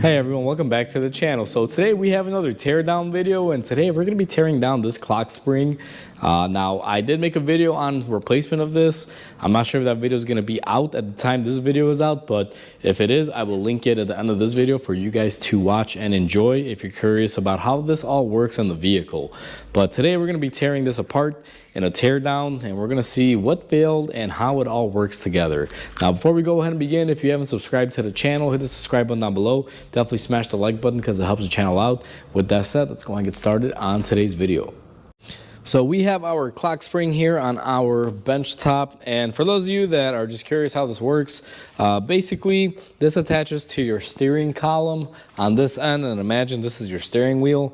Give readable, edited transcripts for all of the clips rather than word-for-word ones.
Hey everyone, welcome back to the channel. So today we have another teardown video, and today we're going to be tearing down this clock spring. Now I did make a video on replacement of this. I'm not sure if that video is going to be out at the time this video is out, but if it is, I will link it at the end of this video for you guys to watch and enjoy if you're curious about how this all works on the vehicle. But today we're going to be tearing this apart in a teardown, and we're going to see what failed and how it all works together. Now before we go ahead and begin, if you haven't subscribed to the channel, hit the subscribe button down below. Definitely smash the like button because it helps the channel out. With that said, let's go and get started on today's video. So we have our clock spring here on our bench top, and for those of you that are just curious how this works, basically this attaches to your steering column on this end, and imagine this is your steering wheel.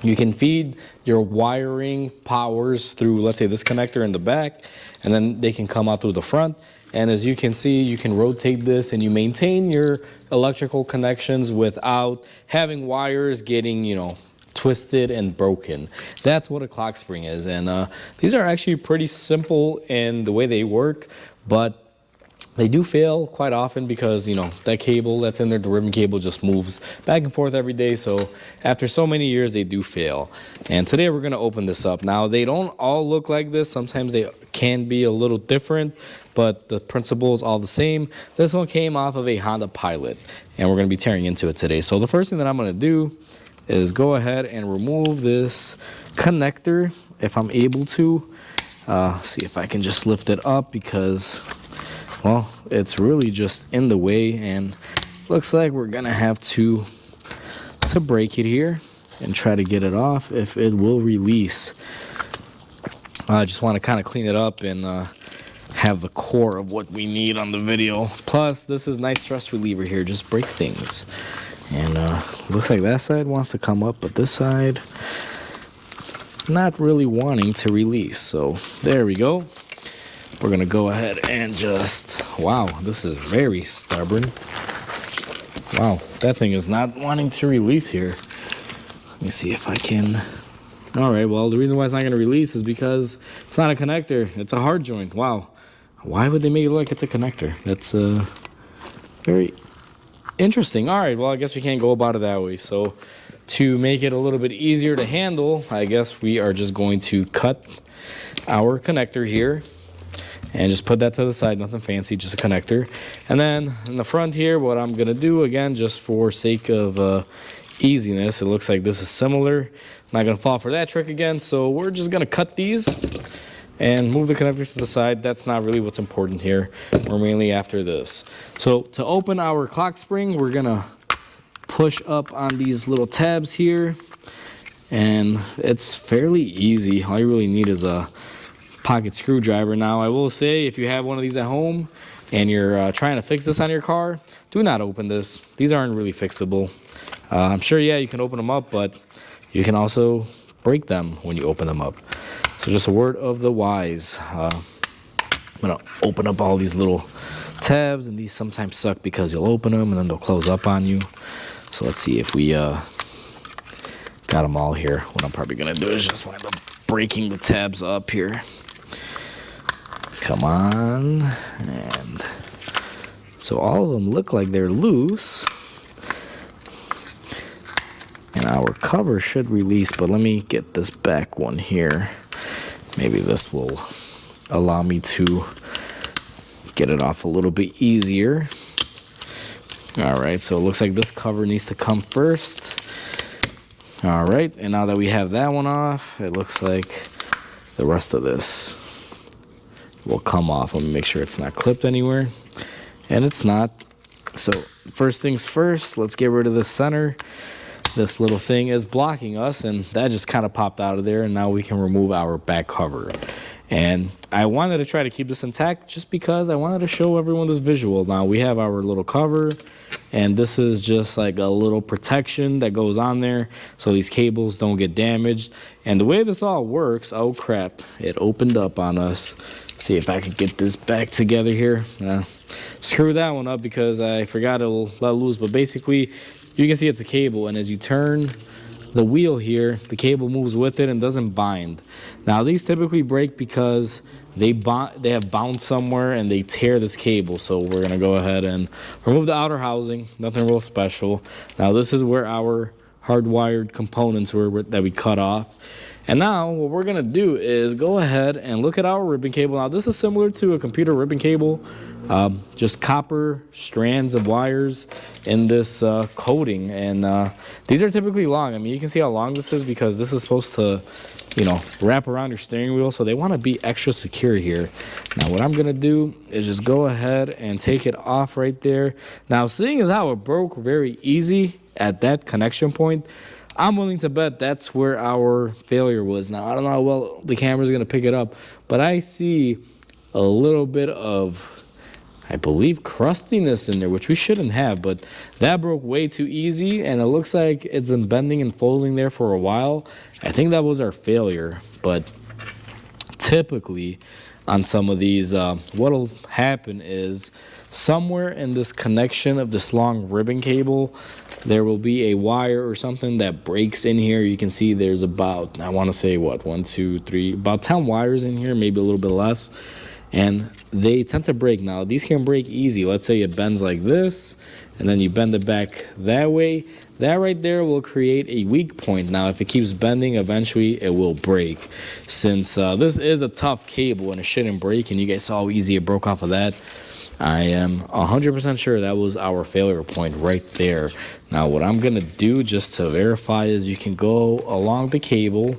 You can feed your wiring powers through, let's say, this connector in the back, and then they can come out through the front. And as you can see, you can rotate this and you maintain your electrical connections without having wires getting, twisted and broken. That's what a clock spring is. And these are actually pretty simple in the way they work, but they do fail quite often because, that cable that's in there, the ribbon cable, just moves back and forth every day. So after so many years, they do fail. And today we're going to open this up. Now, they don't all look like this. Sometimes they can be a little different, but the principle is all the same. This one came off of a Honda Pilot, and we're going to be tearing into it today. So the first thing that I'm going to do is go ahead and remove this connector if I'm able to. See if I can just lift it up because, well, it's really just in the way, and looks like we're gonna have to break it here and try to get it off if it will release. I just want to kind of clean it up and have the core of what we need on the video. Plus, this is nice stress reliever here, just break things. And looks like that side wants to come up, but this side not really wanting to release. So there we go. We're gonna go ahead and just, wow, this is very stubborn. Wow, that thing is not wanting to release here. Let me see if I can. All right, well, the reason why it's not gonna release is because it's not a connector, it's a hard joint. Wow, why would they make it look like it's a connector? That's very interesting. All right, well, I guess we can't go about it that way. So to make it a little bit easier to handle, I guess we are just going to cut our connector here and just put that to the side. Nothing fancy, just a connector. And then in the front here, what I'm gonna do, again, just for sake of easiness, it looks like this is similar. I'm not gonna fall for that trick again, so we're just gonna cut these and move the connectors to the side. That's not really what's important here. We're mainly after this. So to open our clock spring, we're gonna push up on these little tabs here, and it's fairly easy. All you really need is a pocket screwdriver. Now, I will say, if you have one of these at home and you're trying to fix this on your car, do not open this. These aren't really fixable. I'm sure, yeah, you can open them up, but you can also break them when you open them up. So just a word of the wise. I'm gonna open up all these little tabs, and these sometimes suck because you'll open them and then they'll close up on you. So let's see if we got them all here. What I'm probably gonna do is just wind up breaking the tabs up here. Come on. And so all of them look like they're loose, and our cover should release, but let me get this back one here. Maybe this will allow me to get it off a little bit easier. All right, so it looks like this cover needs to come first. All right, and now that we have that one off, it looks like the rest of this will come off. Let me make sure it's not clipped anywhere, and it's not. So first things first, let's get rid of the center. This little thing is blocking us, and that just kind of popped out of there, and now we can remove our back cover. And I wanted to try to keep this intact just because I wanted to show everyone this visual. Now we have our little cover, and this is just like a little protection that goes on there so these cables don't get damaged. And the way this all works, oh crap, it opened up on us. See if I can get this back together here. Screw that one up because I forgot it'll let loose, but basically you can see it's a cable, and as you turn the wheel here, the cable moves with it and doesn't bind. Now these typically break because they have bound somewhere and they tear this cable. So we're gonna go ahead and remove the outer housing. Nothing real special. Now this is where our hardwired components were that we cut off. And now what we're gonna do is go ahead and look at our ribbon cable. Now this is similar to a computer ribbon cable, just copper strands of wires in this coating. And these are typically long. I mean, you can see how long this is because this is supposed to, you know, wrap around your steering wheel. So they wanna be extra secure here. Now what I'm gonna do is just go ahead and take it off right there. Now seeing as how it broke very easy at that connection point, I'm willing to bet that's where our failure was. Now, I don't know how well the camera's going to pick it up, but I see a little bit of, I believe, crustiness in there, which we shouldn't have, but that broke way too easy, and it looks like it's been bending and folding there for a while. I think that was our failure, but typically on some of these, what'll happen is somewhere in this connection of this long ribbon cable, there will be a wire or something that breaks in here. You can see there's about, I want to say what, 1, 2, 3, about 10 wires in here, maybe a little bit less. And they tend to break. Now, these can break easy. Let's say it bends like this, and then you bend it back that way. That right there will create a weak point. Now, if it keeps bending, eventually it will break. Since this is a tough cable and it shouldn't break, and you guys saw how easy it broke off of that, I am 100% sure that was our failure point right there. Now, what I'm going to do just to verify is you can go along the cable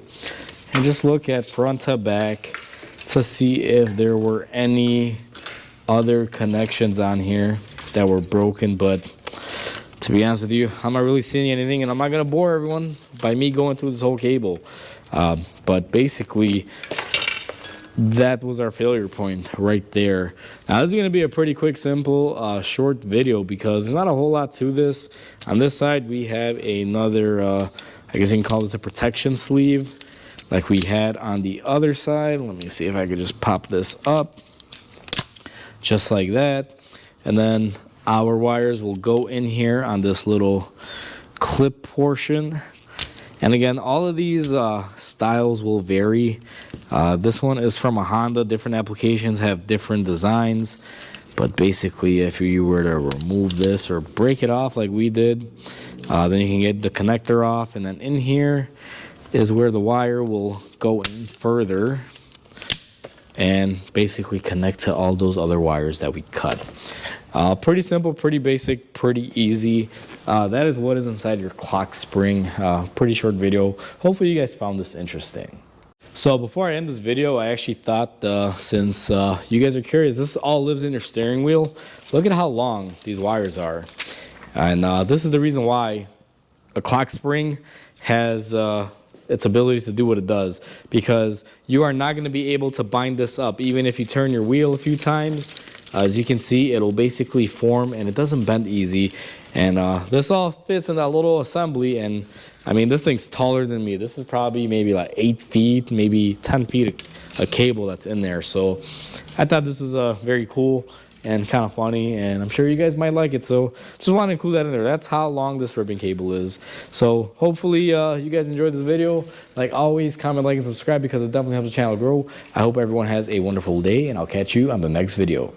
and just look at front to back to see if there were any other connections on here that were broken. But to be honest with you, I'm not really seeing anything, and I'm not going to bore everyone by me going through this whole cable. But basically, that was our failure point right there. Now this is going to be a pretty quick, simple, short video because there's not a whole lot to this. On this side we have another, I guess you can call this a protection sleeve like we had on the other side. Let me see if I could just pop this up just like that. And then our wires will go in here on this little clip portion. And again, all of these styles will vary. This one is from a Honda. Different applications have different designs. But basically, if you were to remove this or break it off like we did, then you can get the connector off. And then in here is where the wire will go in further and basically connect to all those other wires that we cut. Pretty simple, pretty basic, pretty easy. That is what is inside your clock spring. Pretty short video. Hopefully you guys found this interesting. So before I end this video, I actually thought since you guys are curious, this all lives in your steering wheel. Look at how long these wires are. And this is the reason why a clock spring has its ability to do what it does, because you are not going to be able to bind this up even if you turn your wheel a few times. As you can see, it'll basically form and it doesn't bend easy. And this all fits in that little assembly. And I mean, this thing's taller than me. This is probably maybe like 8 feet, maybe 10 feet of cable that's in there. So I thought this was very cool and kind of funny, and I'm sure you guys might like it. So just want to include that in there. That's how long this ribbon cable is. So hopefully you guys enjoyed this video. Like always, comment, like, and subscribe because it definitely helps the channel grow. I hope everyone has a wonderful day, and I'll catch you on the next video.